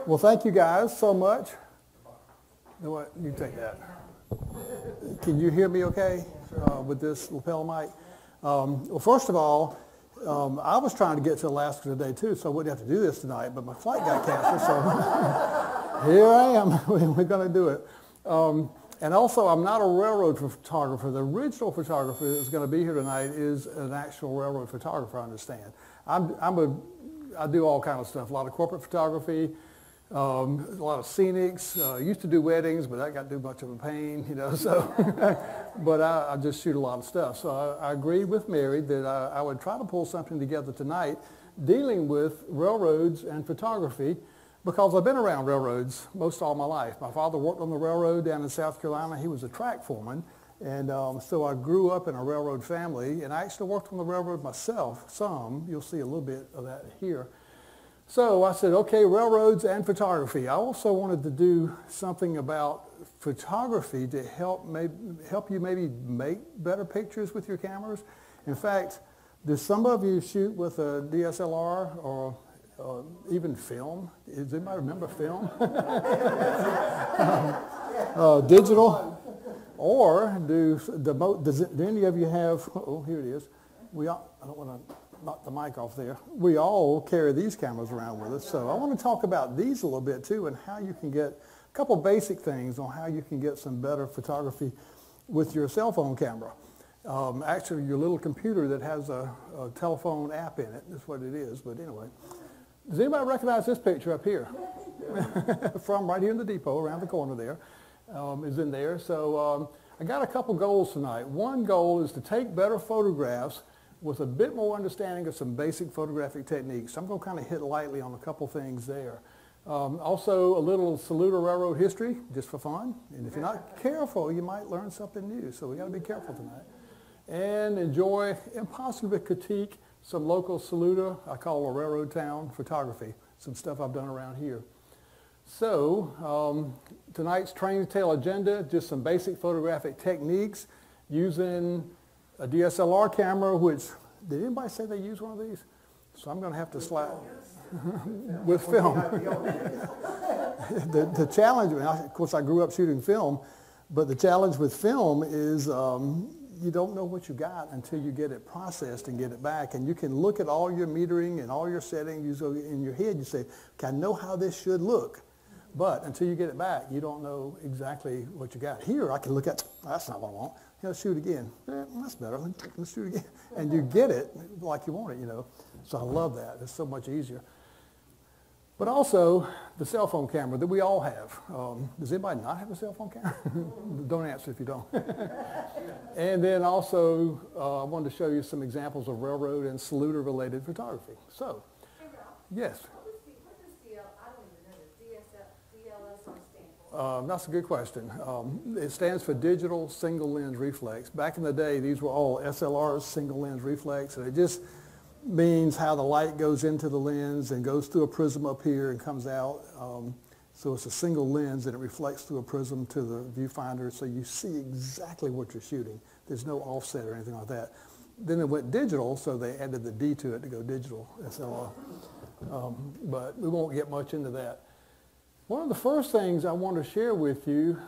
Well, thank you guys so much. You know what? You take that. Can you hear me okay with this lapel mic? Well, first of all, I was trying to get to Alaska today too, so I wouldn't have to do this tonight, but my flight got canceled, so here I am. We're going to do it. And also, I'm not a railroad photographer. The original photographer that's going to be here tonight is an actual railroad photographer, I understand. I do all kinds of stuff, a lot of corporate photography, a lot of scenics. Used to do weddings, but that got too much of a pain, you know, so. But I just shoot a lot of stuff. So I agreed with Mary that I would try to pull something together tonight dealing with railroads and photography, because I've been around railroads most all my life. My father worked on the railroad down in South Carolina. He was a track foreman. And so I grew up in a railroad family, and I actually worked on the railroad myself some. You'll see a little bit of that here. So I said, okay, railroads and photography. I also wanted to do something about photography to help you maybe make better pictures with your cameras. In fact, do some of you shoot with a DSLR or even film? Does anybody remember film? Digital? Or do any of you have, oh, here it is. I don't want to knock the mic off there. We all carry these cameras around with us. So I want to talk about these a little bit too, and how you can get a couple basic things on how you can get some better photography with your cell phone camera. Actually, your little computer that has a telephone app in it is what it is. But anyway, does anybody recognize this picture up here? From right here in the depot, around the corner there. Is in there. So I got a couple goals tonight. One goal is to take better photographs with a bit more understanding of some basic photographic techniques. I'm going to kind of hit lightly on a couple things there. Also a little Saluda Railroad history, just for fun. And if you're not careful, you might learn something new. So we got to be careful tonight. And enjoy and possibly critique some local Saluda, I call a railroad town, photography. Some stuff I've done around here. So tonight's train tale agenda, just some basic photographic techniques using a DSLR camera, which, did anybody say they use one of these? So I'm going to have to slide with film. The challenge, of course I grew up shooting film, but the challenge with film is you don't know what you got until you get it processed and get it back. And you can look at all your metering and all your settings. In your head you say, okay, I know how this should look. But until you get it back, you don't know exactly what you got. Here, I can look at, that's not what I want. Let's shoot again. That's better. Let's shoot again. And you get it like you want it, you know. So I love that. It's so much easier. But also, the cell phone camera that we all have. Does anybody not have a cell phone camera? Don't answer if you don't. And then also, I wanted to show you some examples of railroad and Saluda-related photography. So, yes. That's a good question. It stands for digital single lens reflex. Back in the day, these were all SLRs, single lens reflex, and it just means how the light goes into the lens and goes through a prism up here and comes out. So it's a single lens and it reflects through a prism to the viewfinder, so you see exactly what you're shooting. There's no offset or anything like that. Then it went digital, so they added the D to it to go digital SLR. But we won't get much into that. One of the first things I want to share with you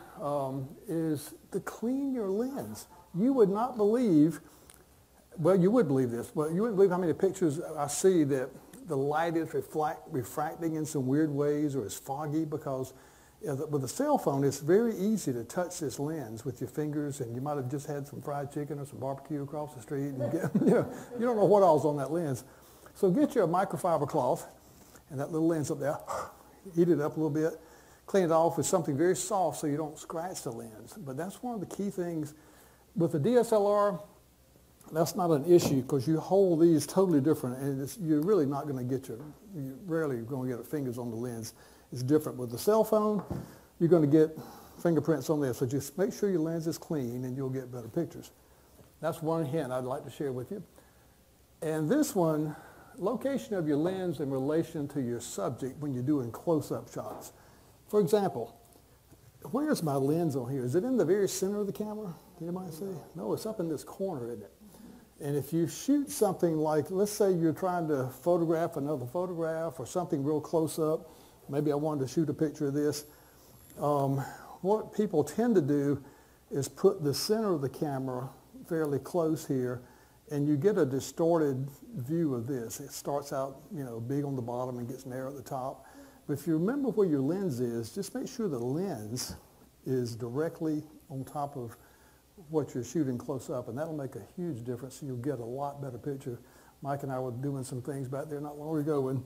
is to clean your lens. You would not believe, well, you would believe this, but you wouldn't believe how many pictures I see that the light is refracting in some weird ways or is foggy, because with a cell phone, it's very easy to touch this lens with your fingers, and you might have just had some fried chicken or some barbecue across the street, and you don't know what all's on that lens. So get you a microfiber cloth and that little lens up there. Heat it up a little bit, clean it off with something very soft so you don't scratch the lens. But that's one of the key things. With the DSLR, that's not an issue because you hold these totally different, and you're really not going to get you're rarely going to get your fingers on the lens. It's different. With the cell phone, you're going to get fingerprints on there. So just make sure your lens is clean and you'll get better pictures. That's one hint I'd like to share with you. And this one, location of your lens in relation to your subject when you're doing close-up shots. For example, where's my lens on here? Is it in the very center of the camera? Did anybody say? No, it's up in this corner, isn't it? And if you shoot something like, let's say you're trying to photograph another photograph or something real close up, maybe I wanted to shoot a picture of this. What people tend to do is put the center of the camera fairly close here, and you get a distorted view of this. It starts out, big on the bottom and gets narrow at the top. But if you remember where your lens is, just make sure the lens is directly on top of what you're shooting close up, and that'll make a huge difference. You'll get a lot better picture. Mike and I were doing some things back there not long ago, and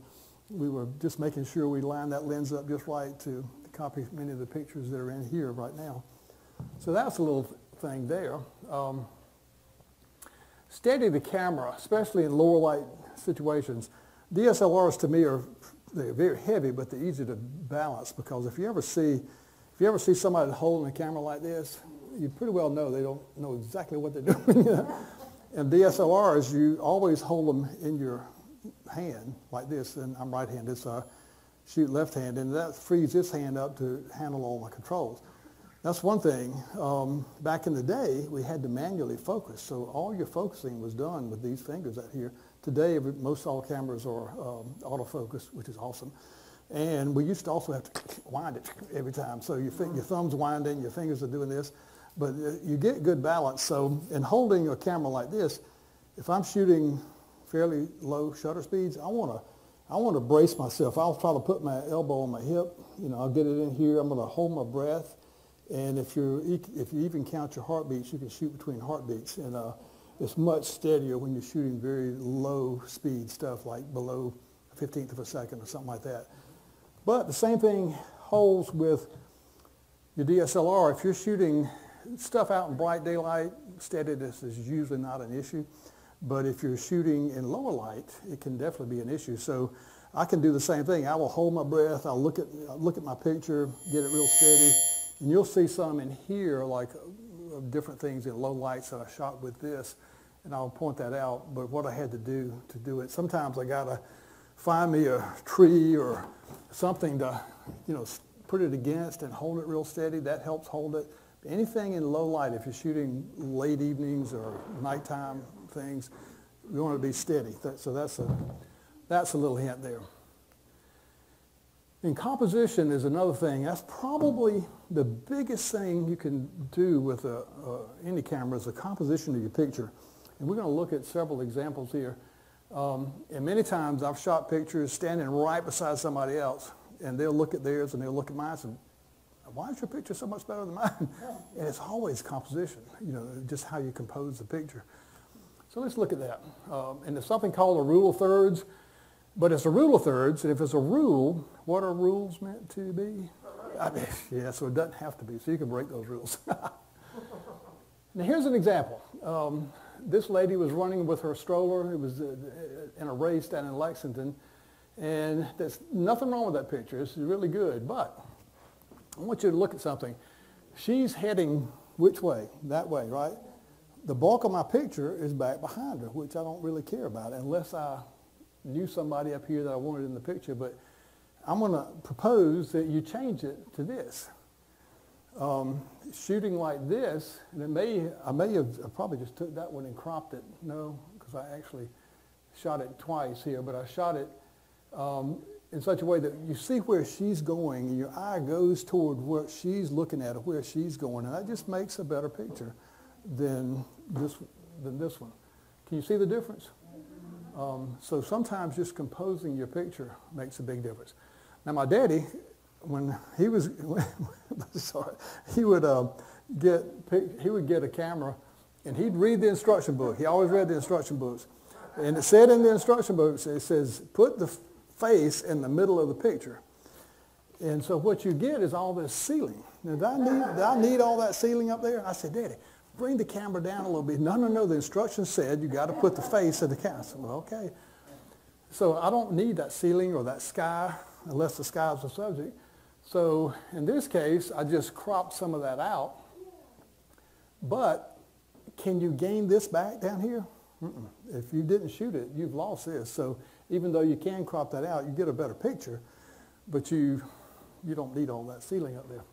we were just making sure we lined that lens up just right to copy many of the pictures that are in here right now. So that's a little thing there. Steady the camera, especially in lower light situations. DSLRs to me they're very heavy, but they're easy to balance, because if you ever see somebody holding a camera like this, you pretty well know they don't know exactly what they're doing. And DSLRs, you always hold them in your hand like this, and I'm right-handed, so I shoot left-handed, and that frees this hand up to handle all my controls. That's one thing. Back in the day, we had to manually focus, so all your focusing was done with these fingers out here. Today, most all cameras are autofocus, which is awesome. And we used to also have to wind it every time. So your thumb's winding, your fingers are doing this, but you get good balance. So in holding a camera like this, if I'm shooting fairly low shutter speeds, I want to brace myself. I'll try to put my elbow on my hip. I'll get it in here. I'm going to hold my breath. And if you even count your heartbeats, you can shoot between heartbeats. And it's much steadier when you're shooting very low speed stuff, like below a 15th of a second or something like that. But the same thing holds with your DSLR. If you're shooting stuff out in bright daylight, steadiness is usually not an issue. But if you're shooting in lower light, it can definitely be an issue. So I can do the same thing. I will hold my breath. I'll look at my picture, get it real steady. And you'll see some in here, like different things in low lights that I shot with this, and I'll point that out. But what I had to do it, sometimes I gotta find me a tree or something to, put it against and hold it real steady. That helps hold it. Anything in low light, if you're shooting late evenings or nighttime things, you want to be steady. So that's a little hint there. And composition is another thing. That's probably the biggest thing you can do with any camera, is the composition of your picture. And we're going to look at several examples here. And many times I've shot pictures standing right beside somebody else, and they'll look at theirs and they'll look at mine and say, why is your picture so much better than mine? And it's always composition, just how you compose the picture. So let's look at that. And there's something called a rule of thirds. But it's a rule of thirds, and if it's a rule, what are rules meant to be? Yeah, so it doesn't have to be, so you can break those rules. Now here's an example. This lady was running with her stroller. It was in a race down in Lexington, and there's nothing wrong with that picture. It's really good, but I want you to look at something. She's heading which way? That way, right? The bulk of my picture is back behind her, which I don't really care about unless I knew somebody up here that I wanted in the picture, but I'm going to propose that you change it to this. Shooting like this, and I probably just took that one and cropped it. No, because I actually shot it twice here, but I shot it in such a way that you see where she's going, and your eye goes toward what she's looking at or where she's going, and that just makes a better picture than this one. Can you see the difference? So sometimes just composing your picture makes a big difference. Now my daddy, when he was, sorry, he would get a camera and he'd read the instruction book. He always read the instruction books. And it said in the instruction books, it says, put the face in the middle of the picture. And so what you get is all this ceiling. Now, do I need all that ceiling up there? I said, Daddy, bring the camera down a little bit. No, the instructions said you got to put the face in the camera. I said, well, okay. So I don't need that ceiling or that sky unless the sky is the subject. So in this case, I just cropped some of that out. But can you gain this back down here? Mm-mm. If you didn't shoot it, you've lost this. So even though you can crop that out, you get a better picture, but you don't need all that ceiling up there.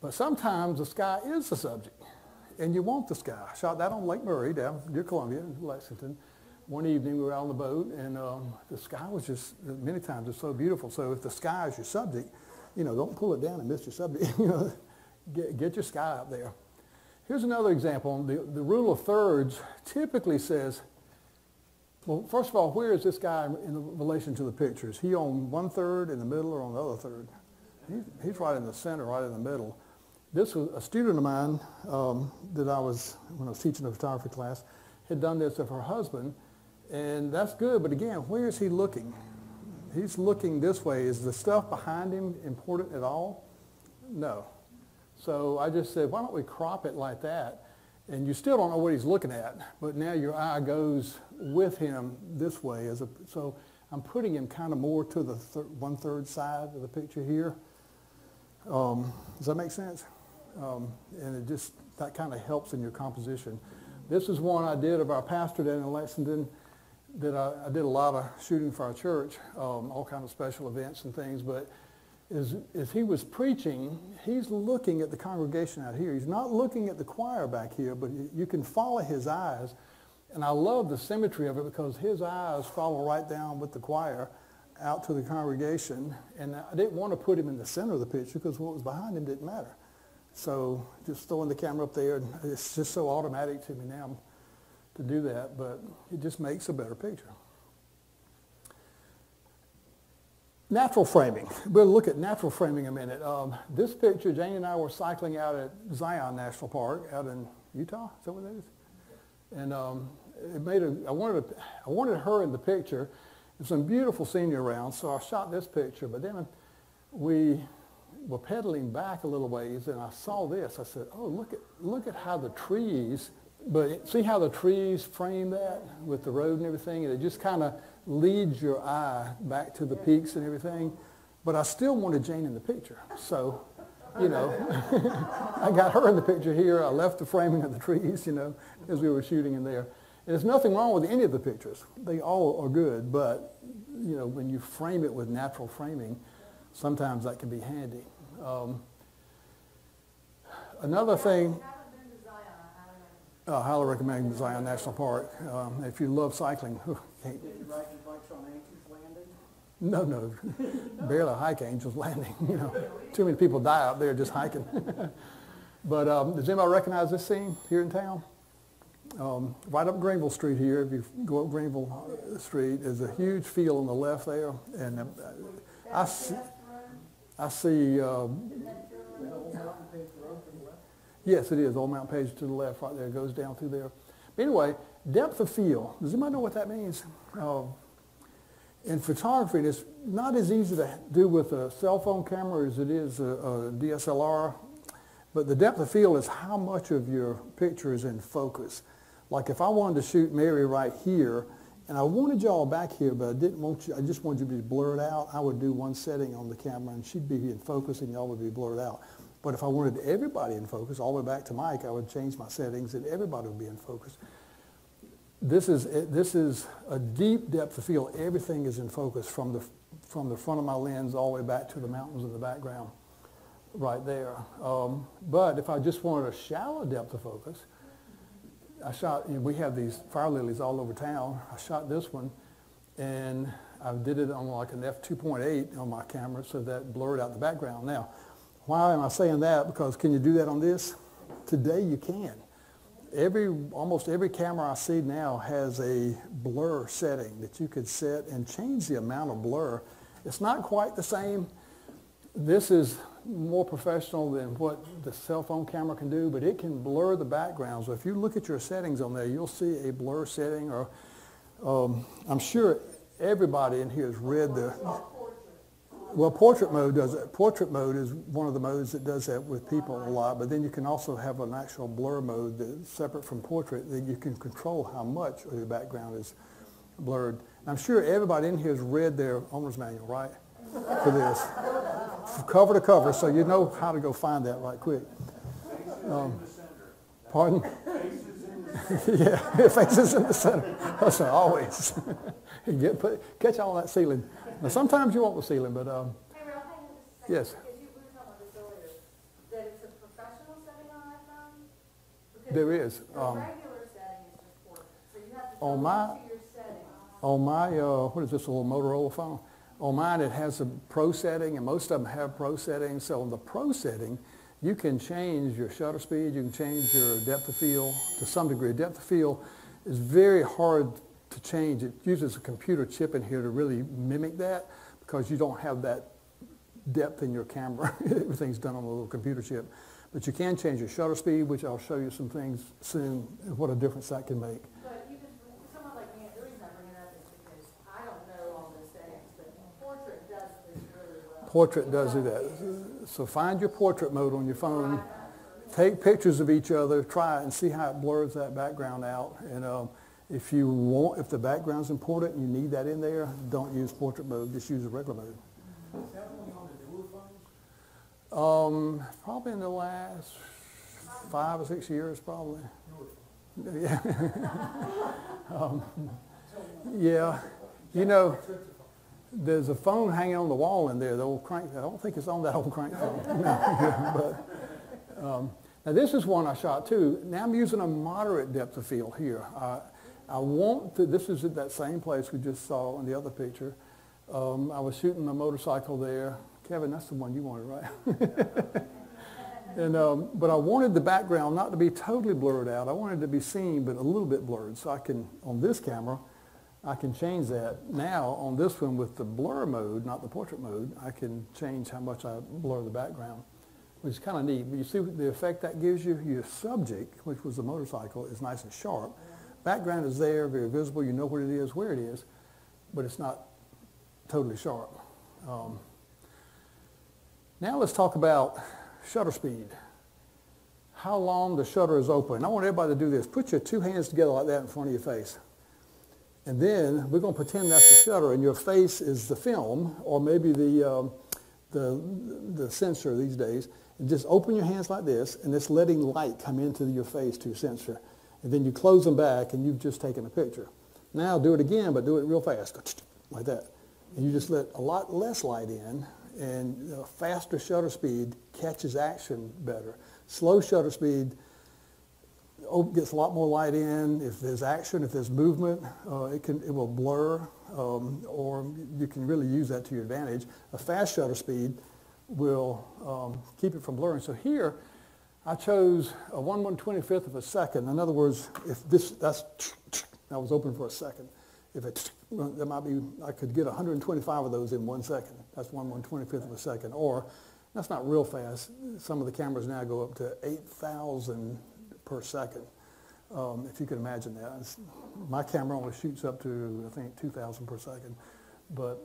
But sometimes the sky is the subject, and you want the sky. I shot that on Lake Murray down near Columbia in Lexington. one evening we were out on the boat, and the sky was just, many times it's so beautiful. So if the sky is your subject, don't pull it down and miss your subject. Get your sky up there. Here's another example. The rule of thirds typically says, well, first of all, where is this guy in relation to the picture? Is he on 1/3, in the middle, or on the other third? He's right in the center, right in the middle. This was a student of mine when I was teaching a photography class, had done this of her husband, and that's good, but again, where is he looking? He's looking this way. Is the stuff behind him important at all? No. So I just said, why don't we crop it like that? And you still don't know what he's looking at, but now your eye goes with him this way. So I'm putting him kind of more to the 1/3 side of the picture here. Does that make sense? And that kind of helps in your composition. This is one I did of our pastor down in Lexington that I did a lot of shooting for our church, all kinds of special events and things, but as he was preaching, he's looking at the congregation out here. He's not looking at the choir back here, but you can follow his eyes. And I love the symmetry of it because his eyes follow right down with the choir out to the congregation. And I didn't want to put him in the center of the picture because what was behind him didn't matter. So just throwing the camera up there, and it's just so automatic to me now to do that, but it just makes a better picture. Natural framing. We'll look at natural framing a minute. This picture, Janie and I were cycling out at Zion National Park out in Utah. Is that what that is? And I wanted her in the picture. There's some beautiful scenery around, so I shot this picture. But then we were pedaling back a little ways, and I saw this. I said, "Oh, look at how the trees." But see how the trees frame that with the road and everything, and it just kind of leads your eye back to the peaks and everything. But I still wanted Jane in the picture, so I got her in the picture here. I left the framing of the trees, as we were shooting in there. And there's nothing wrong with any of the pictures. They all are good, but when you frame it with natural framing, sometimes that can be handy. Another thing. I highly recommend Zion National Park. If you love cycling, Did you ride your bikes on Angels Landing? No, barely hike Angels Landing. Too many people die out there just hiking. But does anybody recognize this scene here in town? Right up Greenville Street here, if you go up Greenville Street, there's a huge field on the left there, and I see. Yes, it is. Old Mount Page to the left right there. It goes down through there. But anyway, depth of field. Does anybody know what that means? In photography, it's not as easy to do with a cell phone camera as it is a DSLR. But the depth of field is how much of your picture is in focus. Like if I wanted to shoot Mary right here, and I wanted y'all back here, but I just wanted you to be blurred out, I would do one setting on the camera, and she'd be in focus, and y'all would be blurred out. But if I wanted everybody in focus, all the way back to Mike, I would change my settings and everybody would be in focus. This is a deep depth of field. Everything is in focus from the front of my lens all the way back to the mountains in the background right there. But if I just wanted a shallow depth of focus, I shot, we have these fire lilies all over town. I shot this one, and I did it on like an f2.8 on my camera, so that blurred out the background. Now, why am I saying that? Because can you do that on this? Today you can. Almost every camera I see now has a blur setting that you could set and change the amount of blur. It's not quite the same. This is more professional than what the cell phone camera can do, but it can blur the background. So if you look at your settings on there, you'll see a blur setting, or I'm sure everybody in here has read the... Well, portrait mode does it. Portrait mode is one of the modes that does that with people a lot, but then you can also have an actual blur mode that's separate from portrait that you can control how much of the background is blurred. And I'm sure everybody in here has read their owner's manual, right, for this, cover to cover, so you know how to go find that right quick. Pardon? Yeah, faces in the center. That's always. Catch all that ceiling. Now, sometimes you want the ceiling, but hey, Ralph, hang on just a second. yes. Because we were talking about this earlier, that it's a professional setting on iPhone. There is. The regular setting is just portrait. So you have to on go my- into your On my, what is this, a little Motorola phone? On mine, it has a pro setting, and most of them have pro settings. So on the pro setting, you can change your shutter speed, you can change your depth of field to some degree. Depth of field is very hard to change. It uses a computer chip in here to really mimic that because you don't have that depth in your camera. Everything's done on a little computer chip. But you can change your shutter speed, which I'll show you some things soon, what a difference that can make. But you just, someone like me, the reason I bring it up is because I don't know all those settings, but portrait does this really well. Portrait does do that. So find your portrait mode on your phone. Take pictures of each other, try it, and see how it blurs that background out. And if the background's important and you need that in there, don't use portrait mode, just use a regular mode. Is that only on the newer phones? Probably in the last 5 or 6 years, probably. Yeah. Yeah. You know, there's a phone hanging on the wall in there, the old crank. I don't think it's on that old crank phone. No. But, now this is one I shot too. Now I'm using a moderate depth of field here. I want to, this is at that same place we just saw in the other picture. I was shooting a motorcycle there. Kevin, that's the one you wanted, right? And, but I wanted the background not to be totally blurred out. I wanted it to be seen, but a little bit blurred. So I can, on this camera, I can change that. Now, on this one with the blur mode, not the portrait mode, I can change how much I blur the background, which is kind of neat. But you see the effect that gives you? Your subject, which was the motorcycle, is nice and sharp. Background is there, very visible. You know what it is, where it is, but it's not totally sharp. Now let's talk about shutter speed. How long the shutter is open. I want everybody to do this. Put your two hands together like that in front of your face. And then we're going to pretend that's the shutter and your face is the film or maybe the sensor these days. And just open your hands like this and it's letting light come into your face to your sensor. And then you close them back and you've just taken a picture. Now do it again, but do it real fast, like that. And you just let a lot less light in, and a faster shutter speed catches action better. Slow shutter speed gets a lot more light in. If there's action, if there's movement, it will blur, or you can really use that to your advantage. A fast shutter speed will keep it from blurring. So here, I chose a 1/125th of a second. In other words, if I was open for a second. If it, there might be, I could get 125 of those in 1 second. That's 1/125th of a second. Or, that's not real fast. Some of the cameras now go up to 8,000 per second. If you can imagine that. My camera only shoots up to, I think, 2,000 per second. But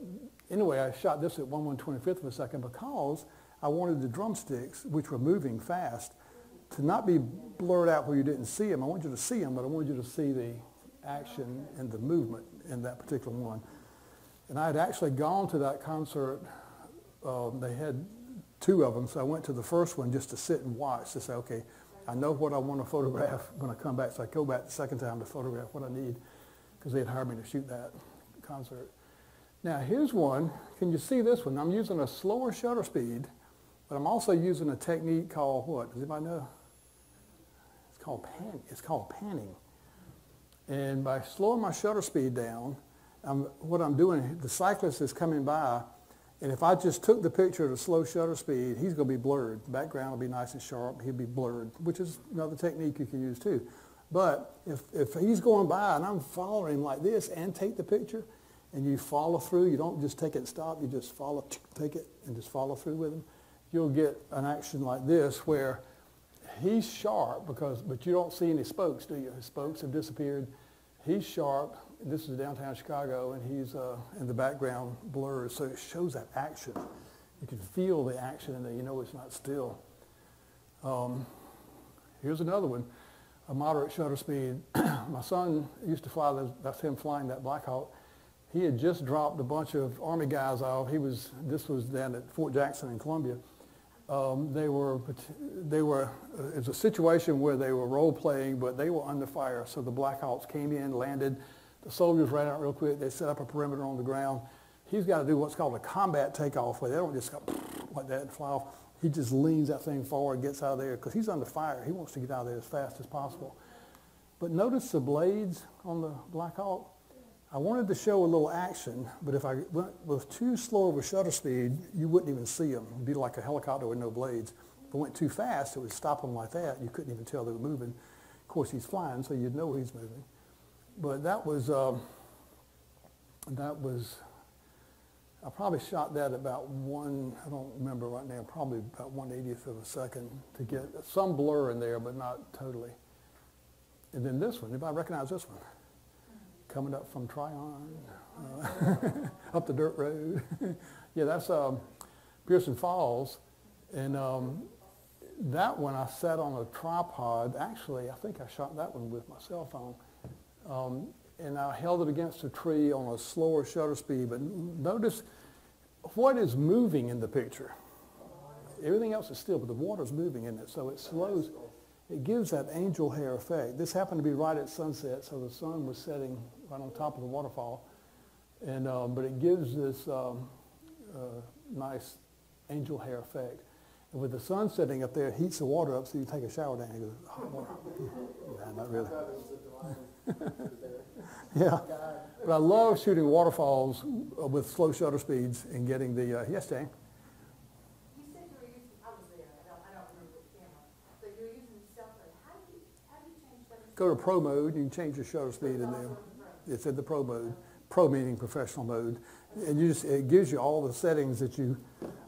anyway, I shot this at 1/125th of a second because I wanted the drumsticks, which were moving fast, to not be blurred out where you didn't see them. I want you to see them, but I wanted you to see the action and the movement in that particular one. And I had actually gone to that concert. They had 2 of them, so I went to the first one just to sit and watch to say, okay, I know what I want to photograph when I come back, so I go back the second time to photograph what I need because they had hired me to shoot that concert. Now here's one. Can you see this one? I'm using a slower shutter speed, but I'm also using a technique called what? Does anybody know? It's called panning. And by slowing my shutter speed down, what I'm doing, the cyclist is coming by, and if I just took the picture at a slow shutter speed, he's going to be blurred. The background will be nice and sharp. He'll be blurred, which is another technique you can use too. But if he's going by and I'm following him like this and take the picture, and you follow through, you don't just take it and stop, you just follow, take it and just follow through with him, you'll get an action like this where he's sharp, but you don't see any spokes, do you? His spokes have disappeared. He's sharp. This is downtown Chicago, and he's in the background blurs, so it shows that action. You can feel the action in there. You know it's not still. Here's another one, a moderate shutter speed. My son used to fly, that's him flying that Black Hawk. He had just dropped a bunch of Army guys off. This was down at Fort Jackson in Columbia. It was a situation where they were role playing, but they were under fire. So the Black Hawks came in, landed. The soldiers ran out real quick. They set up a perimeter on the ground. He's got to do what's called a combat takeoff, where they don't just go like that and fly off. He just leans that thing forward, gets out of there, because he's under fire. He wants to get out of there as fast as possible. But notice the blades on the Black Hawk. I wanted to show a little action, but if I went with too slow of a shutter speed, you wouldn't even see them. It'd be like a helicopter with no blades. If I went too fast, it would stop them like that. You couldn't even tell they were moving. Of course, he's flying, so you'd know he's moving. But that was, I probably shot that about I don't remember right now, probably about 1/80th of a second to get some blur in there, but not totally. And then this one, anybody recognize this one? Coming up from Tryon, up the dirt road. Yeah, that's Pearson Falls. And that one I sat on a tripod. Actually, I think I shot that one with my cell phone. And I held it against a tree on a slower shutter speed. But notice what is moving in the picture. Everything else is still, but the water's moving in it, so it slows. It gives that angel hair effect. This happened to be right at sunset, so the sun was setting right on top of the waterfall. And but it gives this nice angel hair effect. And with the sun setting up there, it heats the water up, so you take a shower down and go, hot water. Nah, not really. Yeah, but I love shooting waterfalls with slow shutter speeds and getting the, yes, Jane? You said you were using, I was there, I don't remember which camera, but you were using cell phone. How do you change shutter speed? Go to Pro mode, you can change your shutter speed in there. It's in the Pro mode. Pro meaning professional mode. And it gives you all the settings that you,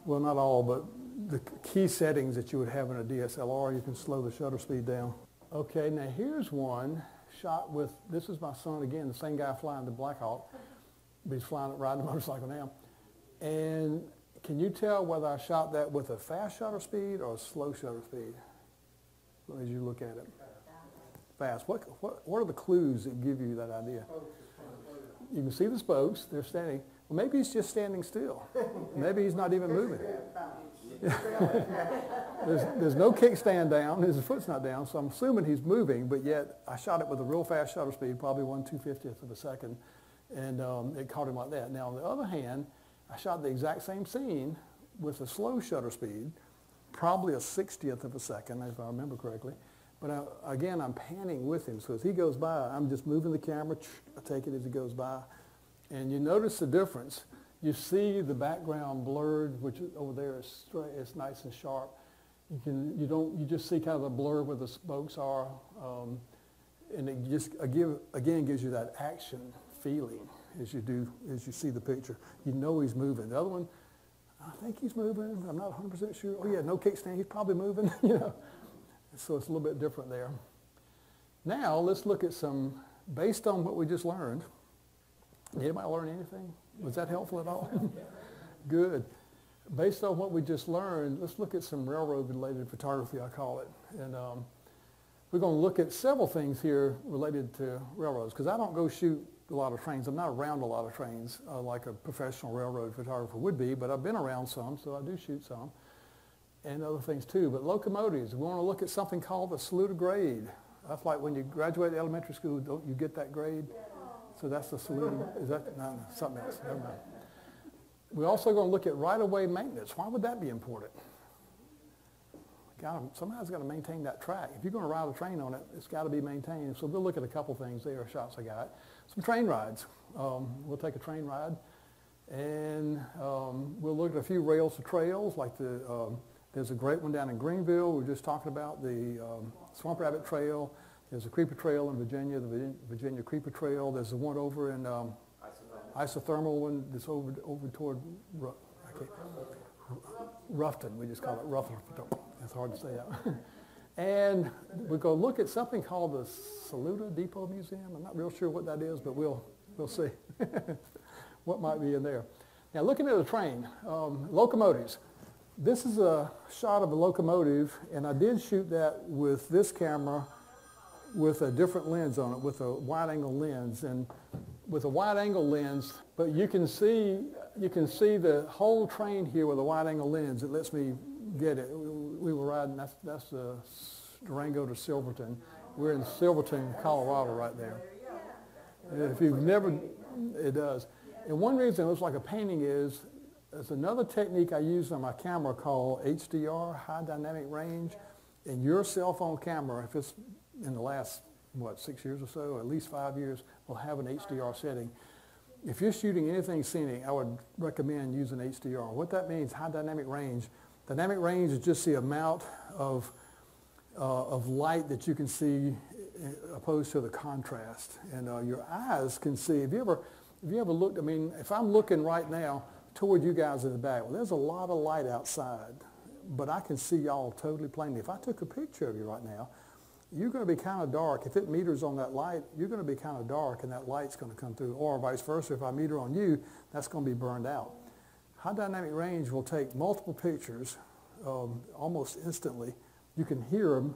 well, not all, but the key settings that you would have in a DSLR. You can slow the shutter speed down. Okay, now here's one shot with, this is my son again, the same guy flying the Black Hawk. He's riding a motorcycle now. And can you tell whether I shot that with a fast shutter speed or a slow shutter speed as you look at it? Fast. What are the clues that give you that idea? You can see the spokes, they're standing. Well, maybe he's just standing still. Maybe he's not even moving. There's no kickstand down, his foot's not down, so I'm assuming he's moving, but yet I shot it with a real fast shutter speed, probably 1/250th of a second, and it caught him like that. Now, on the other hand, I shot the exact same scene with a slow shutter speed, probably a 60th of a second, if I remember correctly, but again, I'm panning with him, so as he goes by, I'm just moving the camera, I take it as he goes by, and you notice the difference. You see the background blurred, which over there is straight, it's nice and sharp. You just see kind of the blur where the spokes are, and it just again gives you that action feeling as you see the picture. You know he's moving. The other one, I think he's moving. I'm not 100% sure. Oh yeah, no kickstand. He's probably moving. You know, so it's a little bit different there. Now let's look at some based on what we just learned. Did anybody learn anything? Was that helpful at all? Good. Based on what we just learned, let's look at some railroad-related photography, I call it. And we're going to look at several things here related to railroads, because I don't go shoot a lot of trains. I'm not around a lot of trains like a professional railroad photographer would be, but I've been around some, so I do shoot some, and other things too. But locomotives, we want to look at something called the Saluda grade. That's like when you graduate elementary school, don't you get that grade? So that's the Saluda. Is that no, something else? Never mind. We're also going to look at right-of-way maintenance. Why would that be important? Somebody's got to maintain that track. If you're going to ride a train on it, it's got to be maintained. So we'll look at a couple things there, shots I got. Some train rides. We'll take a train ride, and we'll look at a few rails to trails, like there's a great one down in Greenville. We were just talking about the Swamp Rabbit Trail. There's a creeper trail in Virginia, the Virginia Creeper Trail. There's the one over in isothermal one that's over toward Ruffton. We just call it Ruffton. It's hard to say that. And we're going to look at something called the Saluda Depot Museum. I'm not real sure what that is, but we'll see what might be in there. Now, looking at a train, locomotives. This is a shot of a locomotive, and I did shoot that with this camera with a different lens on it, with a wide-angle lens. And with a wide-angle lens, but you can see the whole train here with a wide-angle lens. It lets me get it. We were riding, that's Durango to Silverton. We're in Silverton, Colorado right there. If you've never, it does. And one reason it looks like a painting is, there's another technique I use on my camera called HDR, high dynamic range. And your cell phone camera, if it's in the last 6 years or so, at least 5 years, will have an HDR setting. If you're shooting anything scenic, I would recommend using HDR. What that means, high dynamic range. Dynamic range is just the amount of light that you can see opposed to the contrast. And your eyes can see, if you ever looked, I mean, if I'm looking right now toward you guys in the back, well, there's a lot of light outside, but I can see y'all totally plainly. If I took a picture of you right now, you're going to be kind of dark. If it meters on that light, you're going to be kind of dark and that light's going to come through. Or vice versa, if I meter on you, that's going to be burned out. High dynamic range will take multiple pictures almost instantly. You can hear them.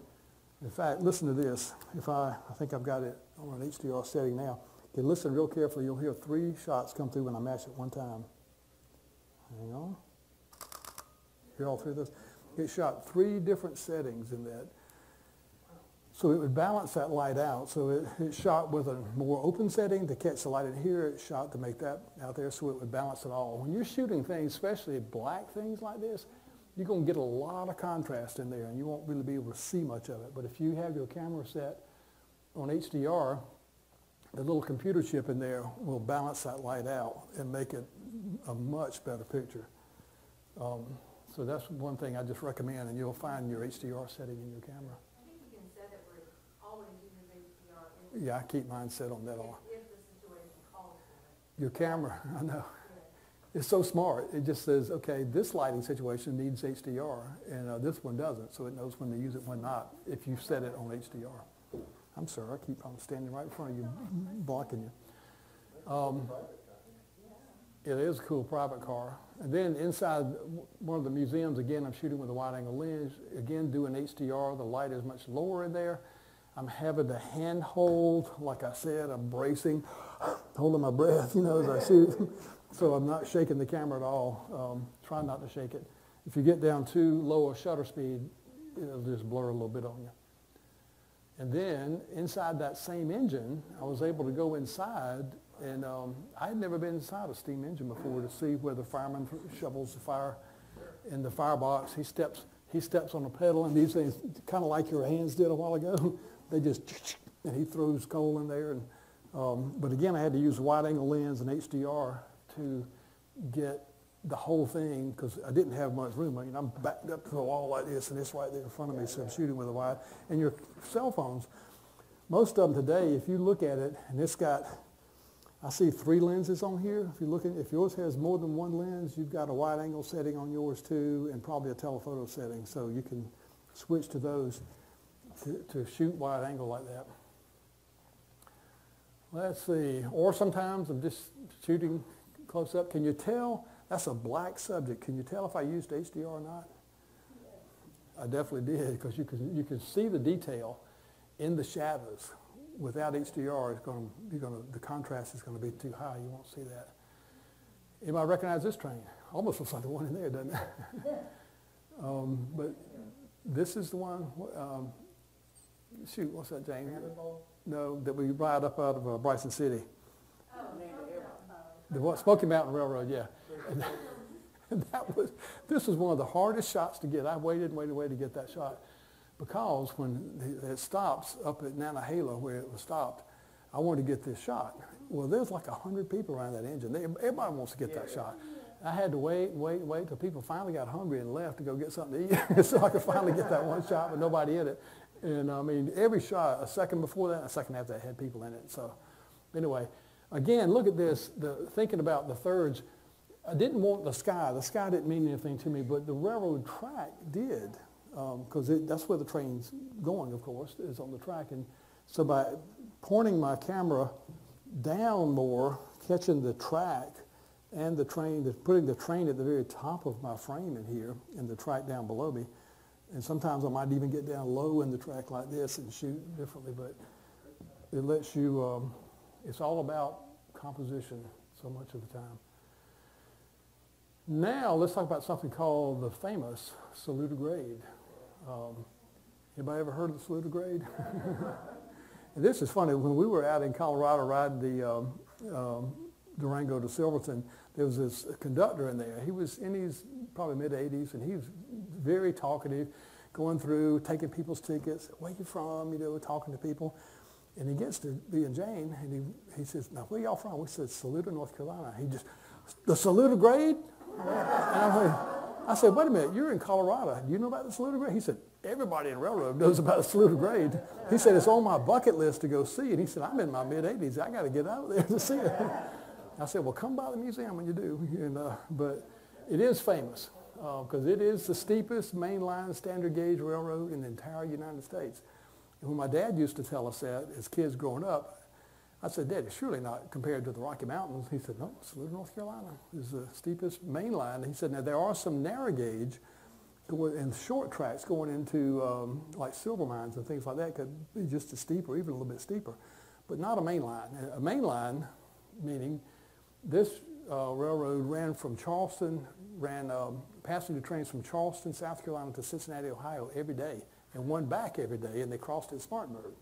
In fact, listen to this. I think I've got it on an HDR setting now. Okay, listen real carefully. You'll hear 3 shots come through when I match at one time. Hang on. Hear all 3 of those? It shot 3 different settings in that. So it would balance that light out. So it shot with a more open setting to catch the light in here. It shot to make that out there, so it would balance it all. When you're shooting things, especially black things like this, you're going to get a lot of contrast in there, and you won't really be able to see much of it. But if you have your camera set on HDR, the little computer chip in there will balance that light out and make it a much better picture. So that's one thing I just recommend, and you'll find your HDR setting in your camera. Yeah, I keep mine set on that all. If the situation calls for it. Your camera, I know. It's so smart. It just says, okay, this lighting situation needs HDR, and this one doesn't, so it knows when to use it, when not, if you set it on HDR. I'm sorry, I keep on standing right in front of you, blocking you. It is a cool private car. And then inside one of the museums, again, I'm shooting with a wide-angle lens. Again, doing HDR, the light is much lower in there. I'm having to hand hold, like I said, I'm bracing, holding my breath, as I shoot. So I'm not shaking the camera at all, trying not to shake it. If you get down too low a shutter speed, it'll just blur a little bit on you. And then inside that same engine, I was able to go inside, and I had never been inside a steam engine before to see where the fireman shovels the fire in the firebox. He steps on the pedal, and these things, kind of like your hands did a while ago, they just, and he throws coal in there. And but again, I had to use a wide-angle lens and HDR to get the whole thing, because I didn't have much room. I mean, I'm backed up to the wall like this, and it's right there in front of me, so I'm shooting with a wide. And your cell phones, most of them today, if you look at it, and it's got, I see 3 lenses on here. If yours has more than 1 lens, you've got a wide-angle setting on yours too, and probably a telephoto setting, so you can switch to those to shoot wide-angle like that. Let's see. Or sometimes I'm just shooting close up. Can you tell? That's a black subject. Can you tell if I used HDR or not? I definitely did, because you can see the detail in the shadows. Without HDR, the contrast is going to be too high. You won't see that. Anybody recognize this train? Almost looks like the one in there, doesn't it? But this is the one. Shoot, what's that, James? No, that we ride up out of Bryson City. The what? Smoky Mountain Railroad, yeah. And this was one of the hardest shots to get. I waited to get that shot, because when it stops up at Nantahala where it was stopped, I wanted to get this shot. Well, there's like 100 people around that engine. Everybody wants to get that shot. I had to wait till people finally got hungry and left to go get something to eat so I could finally get that one shot with nobody in it. And I mean, every shot, a second before that, a second after that, had people in it. So anyway, again, look at this, thinking about the thirds. I didn't want the sky. The sky didn't mean anything to me, but the railroad track did, because that's where the train's going, of course, is on the track. And so by pointing my camera down more, catching the track and the train, putting the train at the very top of my frame in here and the track down below me, and sometimes I might even get down low in the track like this and shoot differently, but it lets you, it's all about composition so much of the time. Now let's talk about something called the famous Saluda grade. Anybody ever heard of the Saluda grade? And this is funny. When we were out in Colorado riding the Durango to Silverton, there was this conductor in there. He was in his probably mid-80s, and he was very talkative, going through, taking people's tickets, where you from, talking to people. And he gets to being Jane, and he says, now, where y'all from? We said, Saluda, North Carolina. He just, the Saluda grade? And I said, wait a minute, you're in Colorado. Do you know about the Saluda grade? He said, everybody in railroad knows about the Saluda grade. He said, it's on my bucket list to go see. And he said, I'm in my mid-80s. I got to get out there to see it. I said, well, come by the museum when you do. And, but it is famous because it is the steepest mainline standard gauge railroad in the entire United States. And when my dad used to tell us that as kids growing up, I said, Dad, it's surely not compared to the Rocky Mountains. He said, no, Saluda, North Carolina is the steepest mainline. And he said, now there are some narrow gauge and short tracks going into like silver mines and things like that could be just as steep or even a little bit steeper, but not a main line. A main line, meaning this railroad ran from Charleston, ran passenger trains from Charleston, South Carolina to Cincinnati, Ohio every day and one back every day, and they crossed at Spartanburg.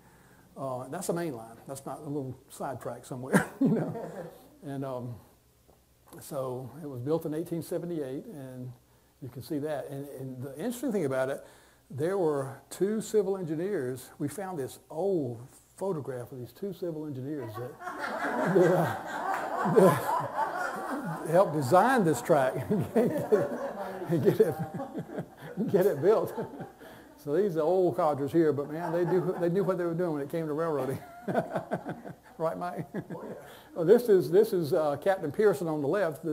That's a main line. That's not a little side track somewhere, you know. And so it was built in 1878, and you can see that. And the interesting thing about it, there were two civil engineers. We found this old photograph of these two civil engineers that helped design this track and get it built. So these are old codgers here, but man, they knew what they were doing when it came to railroading. Right, Mike? Oh, yeah. Well, this is Captain Pearson on the left,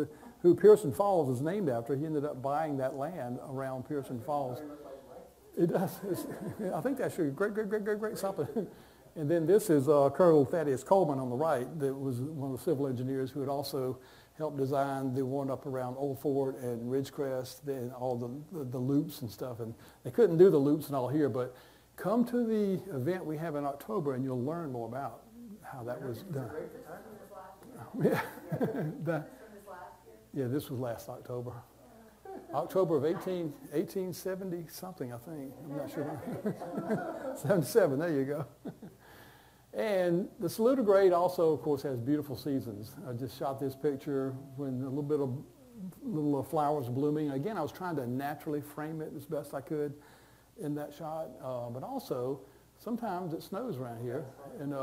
who Pearson Falls is named after. He ended up buying that land around Pearson Falls. It does. I think that's your great something. And then this is Colonel Thaddeus Coleman on the right, that was one of the civil engineers who had also helped design the one up around Old Fort and Ridgecrest, and all the loops and stuff. And they couldn't do the loops and all here, but come to the event we have in October and you'll learn more about how that was done. Yeah. Yeah, this was last October. October of 1870 something, I think. I'm not sure. 77, there you go. And the Saluda grade also, of course, has beautiful seasons. I just shot this picture when a little bit of little flowers blooming. Again, I was trying to naturally frame it as best I could in that shot. But also, sometimes it snows around here. And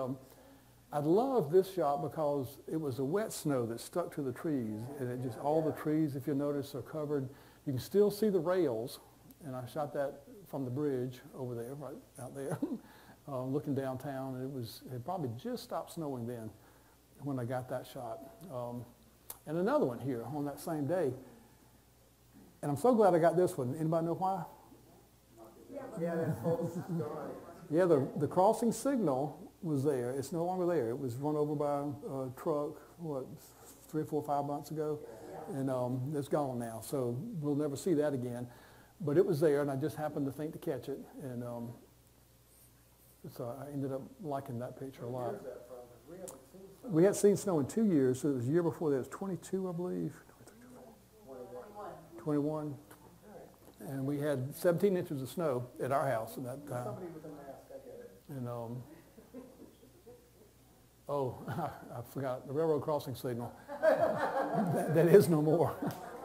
I love this shot because it was a wet snow that stuck to the trees. And it just, all the trees, if you notice, are covered. You can still see the rails. And I shot that from the bridge over there, right out there. Looking downtown, and it probably just stopped snowing then when I got that shot. And another one here on that same day. And I'm so glad I got this one. Anybody know why? Yeah, the crossing signal was there. It's no longer there. It was run over by a truck, 3 or 4 or 5 months ago, and it's gone now. So we'll never see that again. But it was there, and I just happened to think to catch it, and so I ended up liking that picture a lot. We hadn't seen snow in 2 years, so it was the year before that. It was 22, I believe. 21. And we had 17 inches of snow at our house at that time. Somebody with a mask, I get it. And I forgot the railroad crossing signal. that is no more.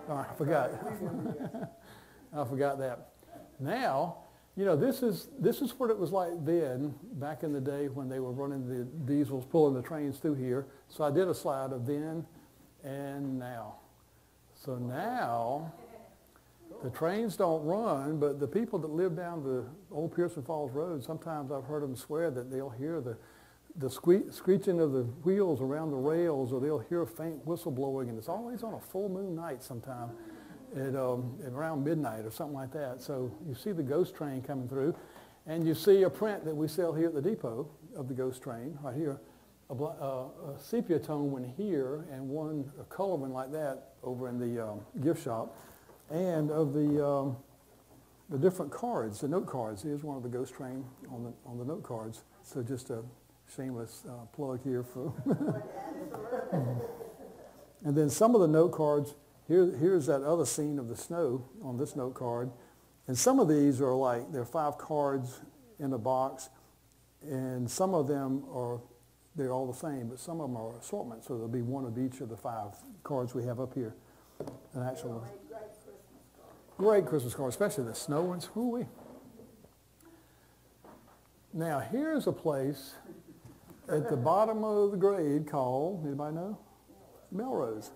I forgot. I forgot that. Now, you know, this is what it was like then, back in the day when they were running the diesels, pulling the trains through here. So I did a slide of then and now. So now, the trains don't run, but the people that live down the old Pearson Falls Road, sometimes I've heard them swear that they'll hear the screeching of the wheels around the rails, or they'll hear a faint whistle blowing, and it's always on a full moon night sometime. At around midnight or something like that. So you see the ghost train coming through, and you see a print that we sell here at the depot of the ghost train, right here, a sepia tone one here, and a color one like that over in the gift shop, and of the different cards, the note cards. Here's one of the ghost train on the note cards. So just a shameless plug here for. And then some of the note cards. Here's that other scene of the snow on this note card. And some of these are like, there are 5 cards in a box, and some of them they're all the same, but some of them are assortments, so there'll be one of each of the 5 cards we have up here. An actual great Christmas card, especially the snow ones. Ooh-wee. Now, here's a place at the bottom of the grade called, anybody know? Melrose.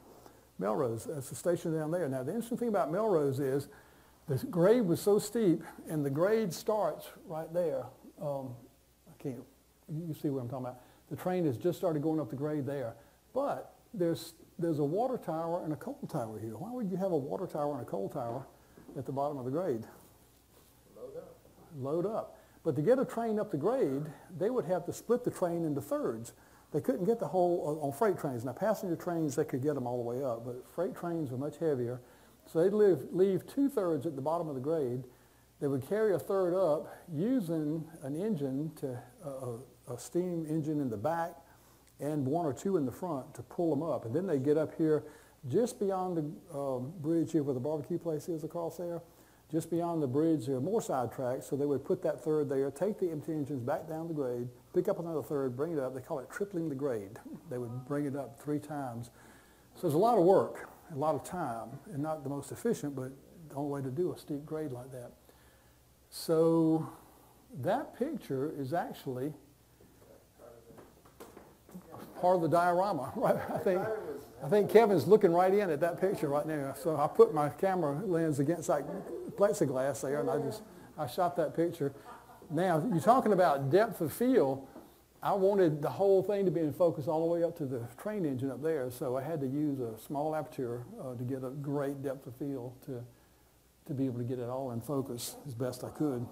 Melrose, that's the station down there. Now, the interesting thing about Melrose is the grade was so steep, and the grade starts right there. You see what I'm talking about. The train has just started going up the grade there. But there's a water tower and a coal tower here. Why would you have a water tower and a coal tower at the bottom of the grade? Load up. Load up. But to get a train up the grade, they would have to split the train into thirds. They couldn't get the whole, on freight trains. Now, passenger trains, they could get them all the way up, but freight trains were much heavier. So they'd leave 2/3 at the bottom of the grade. They would carry a third up using an engine, a steam engine in the back and 1 or 2 in the front to pull them up. And then they get up here just beyond the bridge here where the barbecue place is across there. Just beyond the bridge, there are more side tracks, so they would put that third there, take the empty engines back down the grade, pick up another third, bring it up. They call it tripling the grade. They would bring it up 3 times. So there's a lot of work, a lot of time, and not the most efficient, but the only way to do a steep grade like that. So that picture is actually part of the diorama, right? I think Kevin's looking right in at that picture right now. So I put my camera lens against that plexiglass there, and I shot that picture. Now, you're talking about depth of field. I wanted the whole thing to be in focus all the way up to the train engine up there, so I had to use a small aperture to get a great depth of field to be able to get it all in focus as best I could.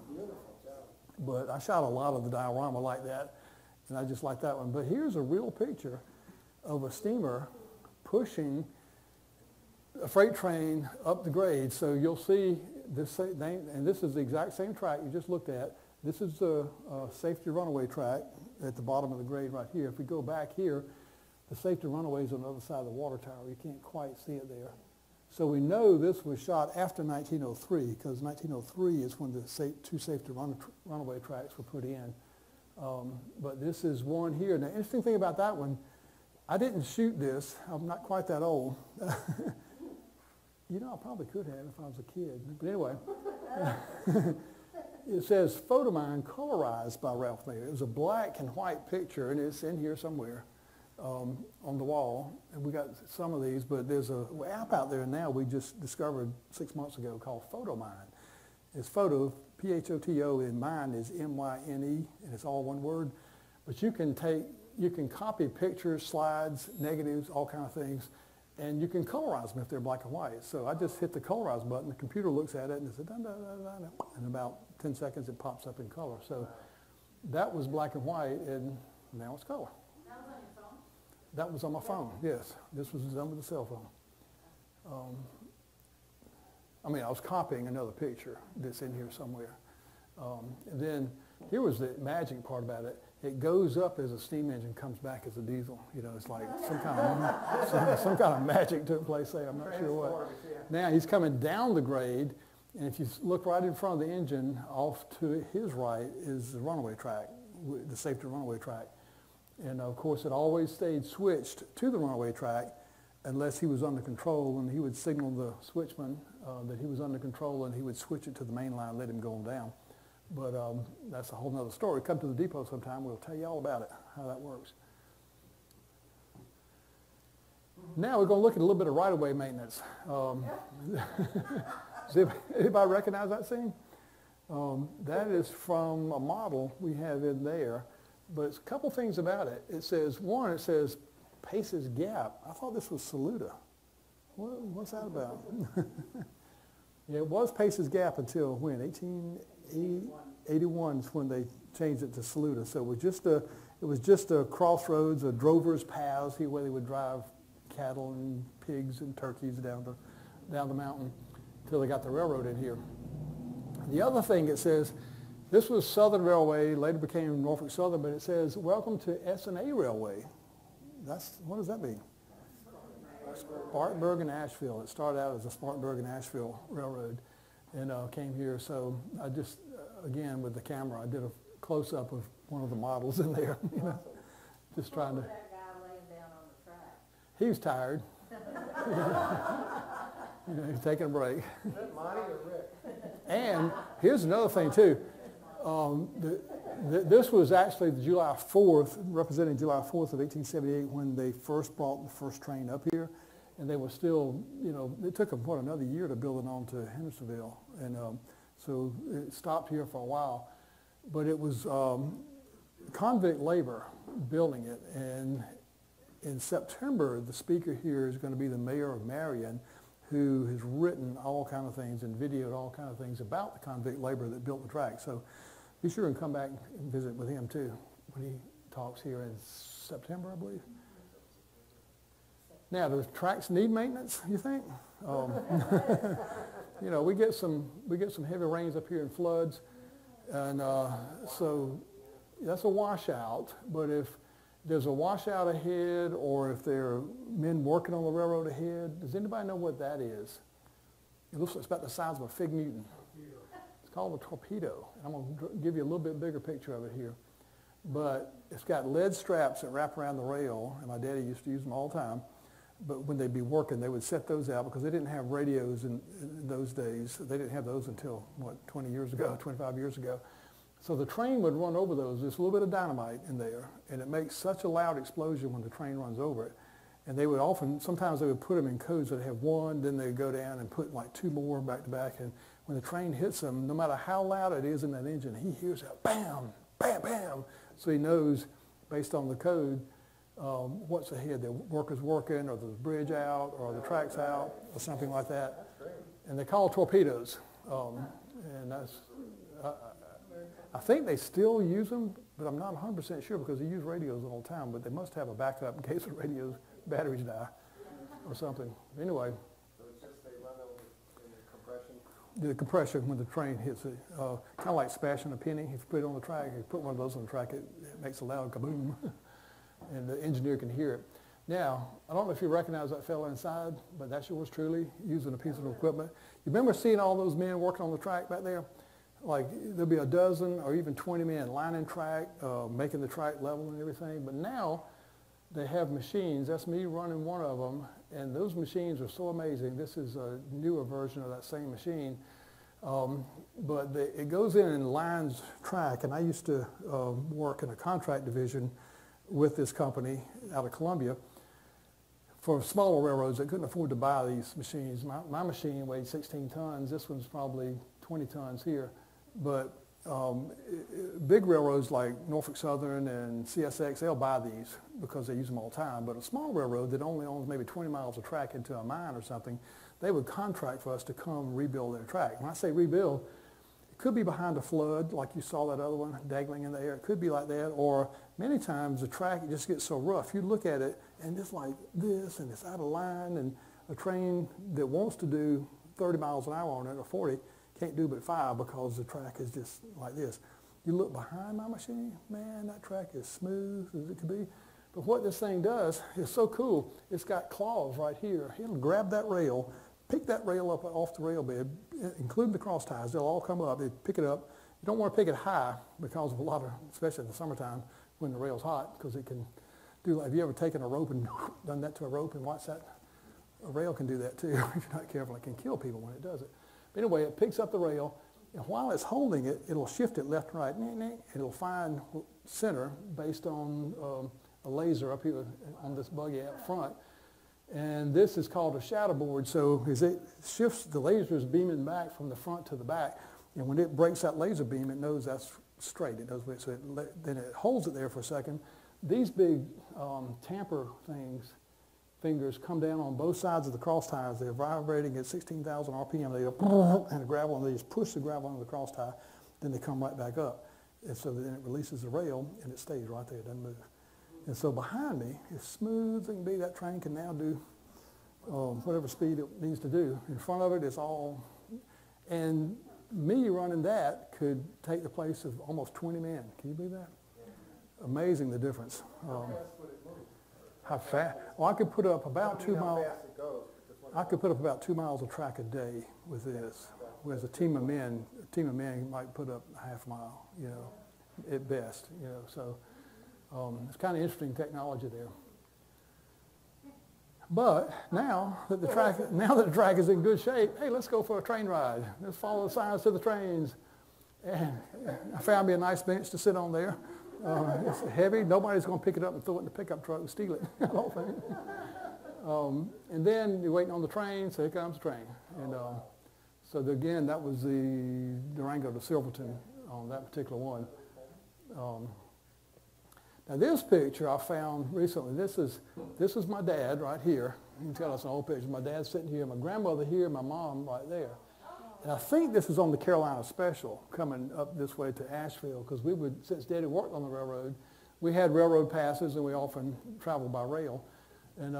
But I shot a lot of the diorama like that, and I just like that one. But here's a real picture of a steamer pushing a freight train up the grade. So you'll see this, and this is the exact same track you just looked at. This is the safety runaway track at the bottom of the grade right here. If we go back here, the safety runaway is on the other side of the water tower. You can't quite see it there. So we know this was shot after 1903, because 1903 is when the 2 safety runaway tracks were put in. But this is one here. Now, the interesting thing about that one, I didn't shoot this. I'm not quite that old. You know, I probably could have if I was a kid. But anyway, it says Photomine colorized by Ralph Mayer. It was a black and white picture, and it's in here somewhere on the wall. And we got some of these, but there's an app out there now we just discovered 6 months ago called Photomine. It's photo, P-H-O-T-O, and mine is M-Y-N-E, and it's all one word. But you can copy pictures, slides, negatives, all kind of things, and you can colorize them if they're black and white. So I just hit the colorize button, the computer looks at it, and it says, in about 10 seconds it pops up in color. So that was black and white, and now it's color. That was on your phone? That was on my phone, yes. This was done with a cell phone. I was copying another picture that's in here somewhere. And then here was the magic part about it. It goes up as a steam engine, comes back as a diesel. You know, it's like some kind of magic took place there. I'm not sure what. Now he's coming down the grade, and if you look right in front of the engine, off to his right is the runaway track, the safety runaway track. And of course, it always stayed switched to the runaway track unless he was under control, and he would signal the switchman that he was under control, and he would switch it to the main line, let him go on down. But that's a whole nother story. Come to the depot sometime, we'll tell you all about it, how that works. Now we're going to look at a little bit of right-of-way maintenance. Does anybody recognize that scene? That is from a model we have in there, but it's a couple things about it. It says Pace's Gap. I thought this was Saluda. What's that about? Yeah, it was Pace's Gap until when? 1881 is when they changed it to Saluda. So it was just a crossroads, a drover's paths where they would drive cattle and pigs and turkeys down the mountain until they got the railroad in here. The other thing it says, this was Southern Railway, later became Norfolk Southern, but it says, welcome to S&A Railway. What does that mean? Spartanburg and Asheville. It started out as a Spartanburg and Asheville railroad and came here. So I just, again, with the camera, I did a close-up of one of the models in there. You know, just trying to. That guy laying down on the track. He was tired. You know, he's taking a break. Is that Monty or Rick? And here's another thing, too. This was actually the July 4th, representing July 4th of 1878 when they first brought the first train up here. And they were still, you know, it took them, what, another year to build it on to Hendersonville. And so it stopped here for a while. But it was convict labor building it. And in September, the speaker here is going to be the mayor of Marion, who has written all kind of things and videoed all kind of things about the convict labor that built the track. So be sure and come back and visit with him too when he talks here in September, I believe. Now, do the tracks need maintenance, you think? You know, we get some heavy rains up here and floods, and so that's a washout. But if there's a washout ahead, or if there are men working on the railroad ahead, does anybody know what that is? It looks like it's about the size of a fig Newton. It's called a torpedo. I'm going to give you a little bit bigger picture of it here. But it's got lead straps that wrap around the rail, and my daddy used to use them all the time. But when they'd be working, they would set those out because they didn't have radios in those days. They didn't have those until, what, 20 years ago, 25 years ago. So the train would run over those. There's a little bit of dynamite in there, and it makes such a loud explosion when the train runs over it. And they would sometimes they would put them in codes that have one, then they'd go down and put like two more back to back. And when the train hits them, no matter how loud it is in that engine, he hears that bam, bam, bam. So he knows, based on the code, what's ahead. The worker's working, or the bridge out, or the track's out, or something like that. That's great. And they call torpedoes. And that's, I think they still use them, but I'm not 100% sure because they use radios all the time, but they must have a backup in case the radio's batteries die or something. Anyway. So it's just they run over in the compression? The compression when the train hits it. Kind of like smashing a penny. If you put it on the track, if you put one of those on the track, it makes a loud kaboom. And the engineer can hear it. Now, I don't know if you recognize that fellow inside, but that's yours truly, using a piece of equipment. You remember seeing all those men working on the track back there? Like, there'll be a dozen or even 20 men lining track, making the track level and everything. But now, they have machines. That's me running one of them, and those machines are so amazing. This is a newer version of that same machine. But it goes in and lines track, and I used to work in a contract division with this company out of Columbia for smaller railroads that couldn't afford to buy these machines. My machine weighed 16 tons. This one's probably 20 tons here. But big railroads like Norfolk Southern and CSX, they'll buy these because they use them all the time. But a small railroad that only owns maybe 20 miles of track into a mine or something, they would contract for us to come rebuild their track. When I say rebuild, it could be behind a flood, like you saw that other one dangling in the air. It could be like that, or many times the track just gets so rough. You look at it, and it's like this, and it's out of line, and a train that wants to do 30 miles an hour on it, or 40, can't do but 5 because the track is just like this. You look behind my machine, man, that track is smooth as it could be. But what this thing does is so cool. It's got claws right here. It'll grab that rail, pick that rail up off the rail bed, including the cross ties. They'll all come up. They pick it up. You don't want to pick it high because of a lot of, especially in the summertime when the rail's hot, because it can do like, have you ever taken a rope and done that to a rope and watched that? A rail can do that too if you're not careful. It can kill people when it does it. But anyway, it picks up the rail, and while it's holding it, it'll shift it left and right. It'll find center based on a laser up here on this buggy out front. And this is called a shadow board. So as it shifts, the laser is beaming back from the front to the back. And when it breaks that laser beam, it knows that's straight. It knows where, so then it holds it there for a second. These big tamper fingers come down on both sides of the cross ties. They're vibrating at 16,000 RPM. They go, and the gravel, and they just push the gravel under the cross tie. Then they come right back up. And so then it releases the rail, and it stays right there. It doesn't move. And so behind me, as smooth as it can be, that train can now do whatever speed it needs to do. In front of it is all, and me running that could take the place of almost 20 men. Can you believe that? Yeah. Amazing the difference. How fast would it move? How fast? Well, I could put up about 2 miles. How fast it goes? I could put up about 2 miles of track a day with this. Whereas a team of men might put up a half mile, you know, at best, you know. So it's kind of interesting technology there. But now that the track is in good shape, hey, let's go for a train ride. Let's follow the signs to the trains. And I found me a nice bench to sit on there. It's heavy. Nobody's going to pick it up and throw it in the pickup truck and steal it, I don't think. And then you're waiting on the train, so here comes the train. And again, that was the Durango to Silverton on that particular one. Now this picture I found recently. This is my dad right here. He's got us an old picture. My dad's sitting here, my grandmother here, my mom right there. And I think this is on the Carolina Special coming up this way to Asheville, because since Daddy worked on the railroad, we had railroad passes and we often traveled by rail. And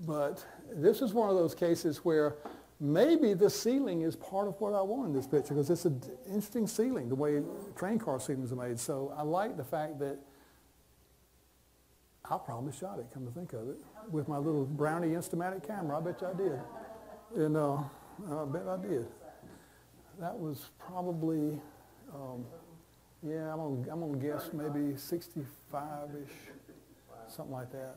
but this is one of those cases where maybe the ceiling is part of what I want in this picture, because it's an interesting ceiling, the way train car ceilings are made. So I like the fact that I probably shot it, come to think of it, with my little Brownie Instamatic camera. I bet you I did. And I bet I did. That was probably, yeah, I'm gonna guess maybe 65-ish, something like that.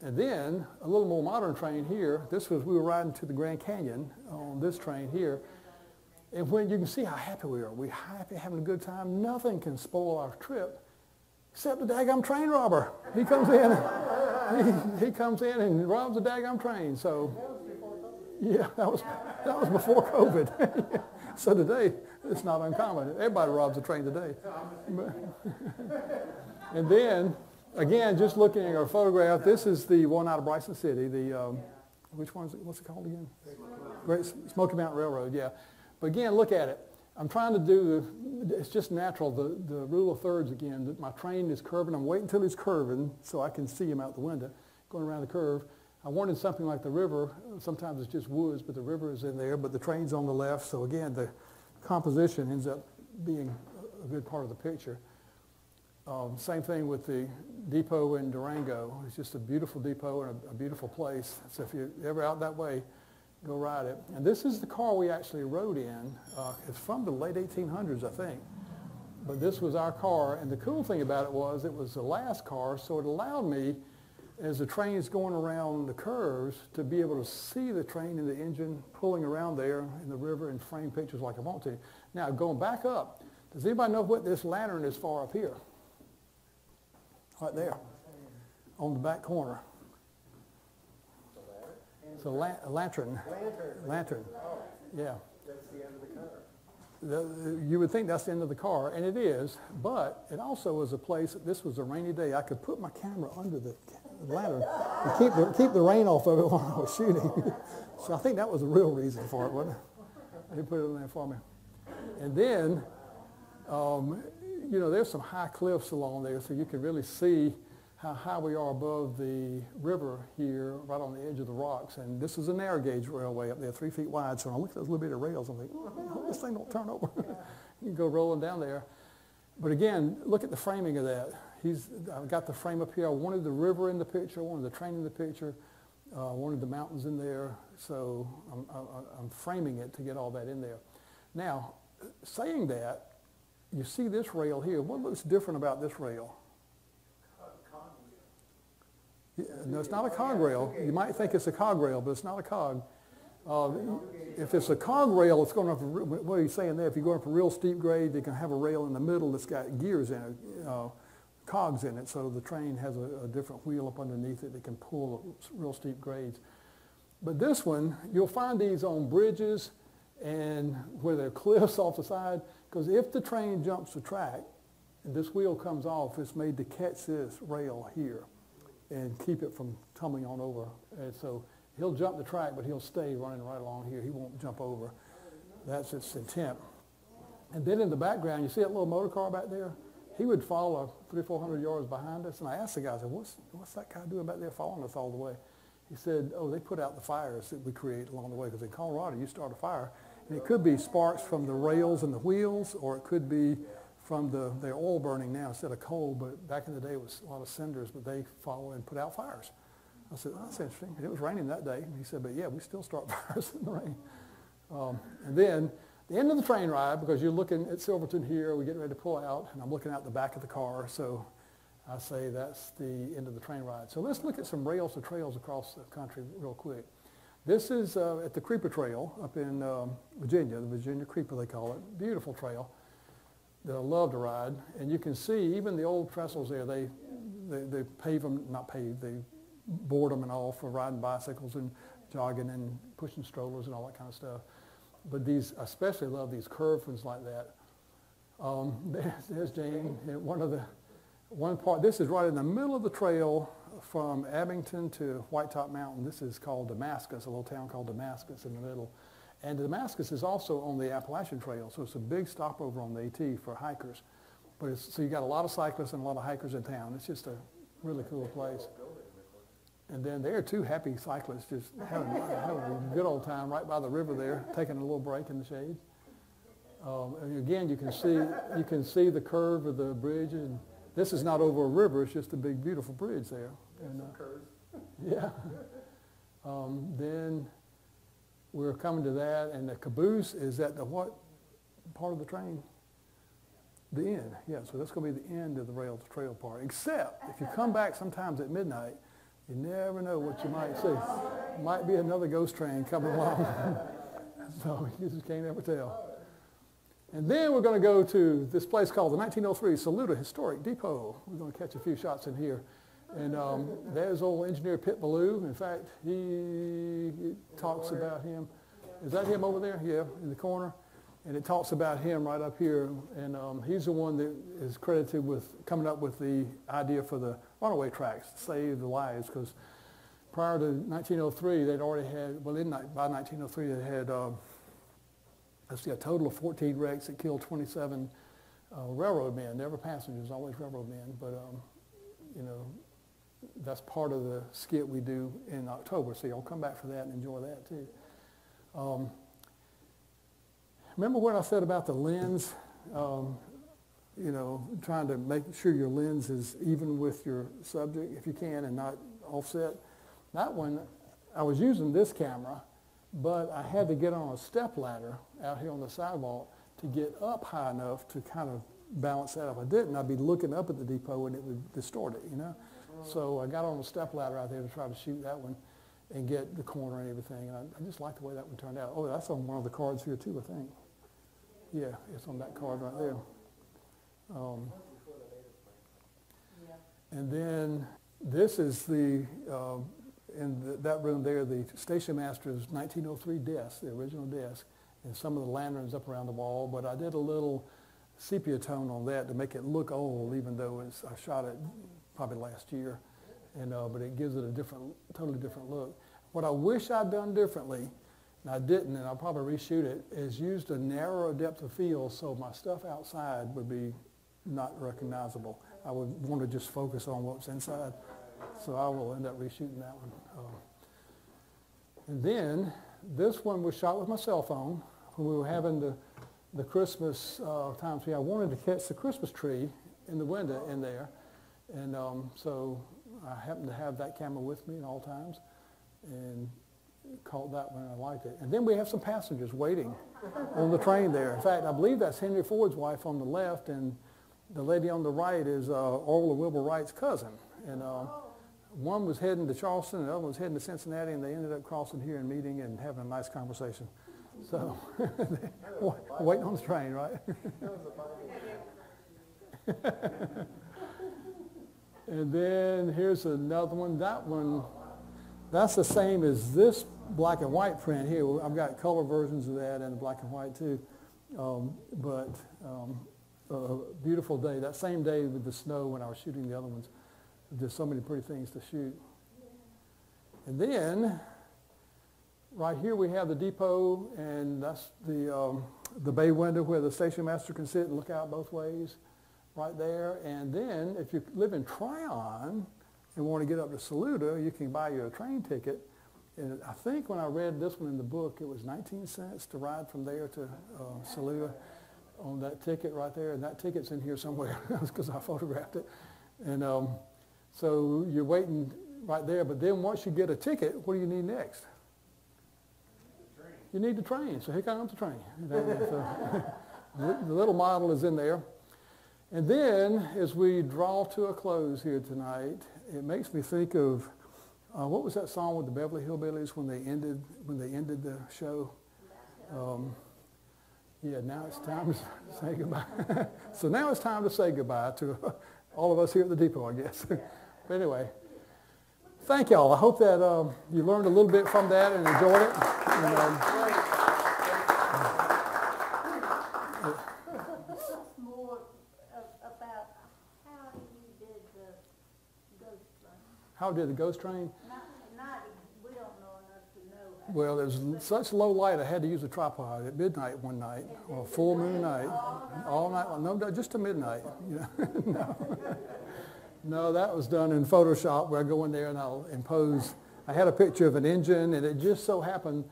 And then a little more modern train here. We were riding to the Grand Canyon on this train here. And when you can see how happy we are. We're happy, having a good time. Nothing can spoil our trip except the daggum train robber. He comes in, he comes in and robs the daggum train. So, yeah, that was before COVID. So today, it's not uncommon. Everybody robs a train today. And then, again, just looking at our photograph, this is the one out of Bryson City. Which one is it? What's it called again? Great Smoky Mountain Railroad, yeah. But again, look at it. I'm trying to do it's just natural, the rule of thirds again. That my train is curving. I'm waiting until he's curving so I can see him out the window, going around the curve. I wanted something like the river. Sometimes it's just woods, but the river is in there, but the train's on the left. So again, the composition ends up being a good part of the picture. Same thing with the depot in Durango. It's just a beautiful depot and a beautiful place. So if you're ever out that way, go ride it. And this is the car we actually rode in. It's from the late 1800s, I think. But this was our car. And the cool thing about it was the last car, so it allowed me, as the train is going around the curves, to be able to see the train and the engine pulling around there in the river and frame pictures like I want to. Now, going back up, does anybody know what this lantern is for up here? Right there, on the back corner. It's a lantern. Lantern. Oh, yeah. that's the end of the car. You would think that's the end of the car, and it is, but it also was a place, this was a rainy day, I could put my camera under the lantern and keep the rain off of it while I was shooting. So I think that was the real reason for it, wasn't it? They put it in there for me. And then, there's some high cliffs along there, so you can really see how high we are above the river here, right on the edge of the rocks. And this is a narrow gauge railway up there, 3 feet wide. So when I look at those little bit of rails, I'm like, I hope this thing don't turn over. You can go rolling down there. But again, look at the framing of that. I've got the frame up here. I wanted the river in the picture. I wanted the train in the picture. I wanted the mountains in there. So I'm framing it to get all that in there. Now, saying that, you see this rail here. What looks different about this rail? No, it's not a cog rail. You might think it's a cog rail, but it's not a cog. If it's a cog rail, it's going up, what are you saying there? If you're going up a real steep grade, you can have a rail in the middle that's got gears in it, cogs in it, so the train has a different wheel up underneath it that can pull real steep grades. But this one, you'll find these on bridges and where there are cliffs off the side, because if the train jumps the track and this wheel comes off, it's made to catch this rail here and keep it from tumbling on over. And so he'll jump the track, but he'll stay running right along here. He won't jump over. That's its intent. And then in the background, you see that little motor car back there? He would follow 300 or 400 yards behind us. And I asked the guy, I said, what's that guy doing back there following us all the way? He said, oh, they put out the fires that we create along the way. Because in Colorado, you start a fire, and it could be sparks from the rails and the wheels, or it could be from the oil burning now instead of coal. But back in the day, it was a lot of cinders, but they follow and put out fires. I said, oh, that's interesting. And it was raining that day. And he said, but yeah, we still start fires in the rain. And then the end of the train ride, because you're looking at Silverton here, we're getting ready to pull out, and I'm looking out the back of the car. So I say that's the end of the train ride. So let's look at some rails to trails across the country real quick. This is at the Creeper Trail up in Virginia, the Virginia Creeper they call it. Beautiful trail that I love to ride. And you can see even the old trestles there, they pave them, not pave, they board them and all for riding bicycles and jogging and pushing strollers and all that kind of stuff. But these, I especially love these curved ones like that. There's Jane. One part, this is right in the middle of the trail from Abington to White Top Mountain. This is called Damascus, a little town called Damascus in the middle. And Damascus is also on the Appalachian Trail, so it's a big stopover on the AT for hikers. But so you got a lot of cyclists and a lot of hikers in town. It's just a really cool place. And then there are two happy cyclists just having a good old time right by the river there, taking a little break in the shade. And again, you can see the curve of the bridge, and this is not over a river; it's just a big, beautiful bridge there. And, yeah. Then we're coming to that, and the caboose is at the what part of the train? The end. Yeah. So that's going to be the end of the rail to trail part. Except if you come back sometimes at midnight. You never know what you might see. Might be another ghost train coming along. So you just can't ever tell. And then we're going to go to this place called the 1903 Saluda Historic Depot. We're going to catch a few shots in here. And there's old engineer Pitt Ballou. In fact, he talks about him. Is that him over there? Yeah, in the corner. And it talks about him right up here. And he's the one that is credited with coming up with the idea for the runaway tracks to save the lives. Because prior to 1903, they'd already had, well, by 1903, they had, let's see, a total of 14 wrecks that killed 27 railroad men, never passengers, always railroad men. But, you know, that's part of the skit we do in October. So y'all come back for that and enjoy that too. Remember what I said about the lens? You know, trying to make sure your lens is even with your subject, if you can, and not offset. That one, I was using this camera, but I had to get on a step ladder out here on the sidewalk to get up high enough to kind of balance that. If I didn't, I'd be looking up at the depot and it would distort it, you know? So I got on a step ladder out there to try to shoot that one and get the corner and everything. And I just like the way that one turned out. Oh, that's on one of the cards here too, I think. Yeah, it's on that card right there. And then this is the, that room there, the station master's 1903 desk, the original desk, and some of the lanterns up around the wall. But I did a little sepia tone on that to make it look old, even though I shot it probably last year. And, but it gives it a totally different look. What I wish I'd done differently, and I didn't, and I'll probably reshoot it, is used a narrower depth of field so my stuff outside would be not recognizable. I would want to just focus on what's inside. So I will end up reshooting that one. And then this one was shot with my cell phone when we were having the Christmas times. I wanted to catch the Christmas tree in the window in there. And so I happened to have that camera with me at all times and caught that one and I liked it. And then we have some passengers waiting on the train there. In fact, I believe that's Henry Ford's wife on the left, and the lady on the right is Orla Wilbur Wright's cousin. And one was heading to Charleston, and the other one was heading to Cincinnati, and they ended up crossing here and meeting and having a nice conversation. So, waiting on the train, right? And then here's another one. That one, that's the same as this black and white print here. I've got color versions of that and black and white too. A beautiful day. That same day with the snow when I was shooting the other ones. There's so many pretty things to shoot. And then, right here we have the depot, and that's the bay window where the station master can sit and look out both ways, right there. And then, if you live in Tryon and want to get up to Saluda, you can buy you a train ticket. And I think when I read this one in the book, it was 19 cents to ride from there to Saluda on that ticket right there. And that ticket's in here somewhere because I photographed it. And so you're waiting right there. But then once you get a ticket, what do you need next? You need the train. So here comes the train. The little model is in there. And then as we draw to a close here tonight, it makes me think of What was that song with the Beverly Hillbillies when they ended the show? Yeah, now it's time to say goodbye. So now it's time to say goodbye to all of us here at the depot, I guess. But anyway, thank y'all. I hope that you learned a little bit from that and enjoyed it. And, Tell us more about how you did the ghost run. how did the ghost train? We don't know enough to know. Well, there was such low light, I had to use a tripod at midnight one night, or a full moon night, all night long. No, just to midnight. You know? No, that was done in Photoshop, where I go in there and I'll impose. I had a picture of an engine, and it just so happened,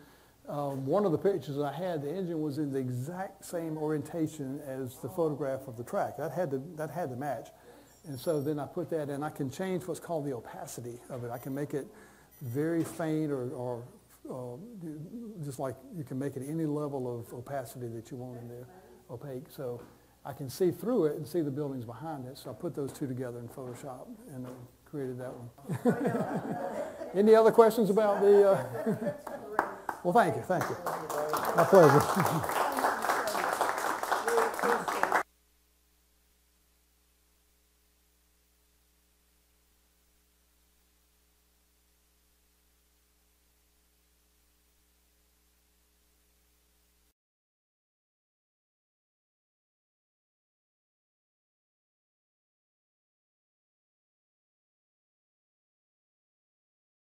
one of the pictures I had, the engine was in the exact same orientation as the photograph of the track. That had to match. And so then I put that in. I can change what's called the opacity of it. I can make it very faint or just like you can make it any level of opacity that you want in there, opaque. So I can see through it and see the buildings behind it. So I put those two together in Photoshop and created that one. Any other questions about the... Well, thank you. My pleasure.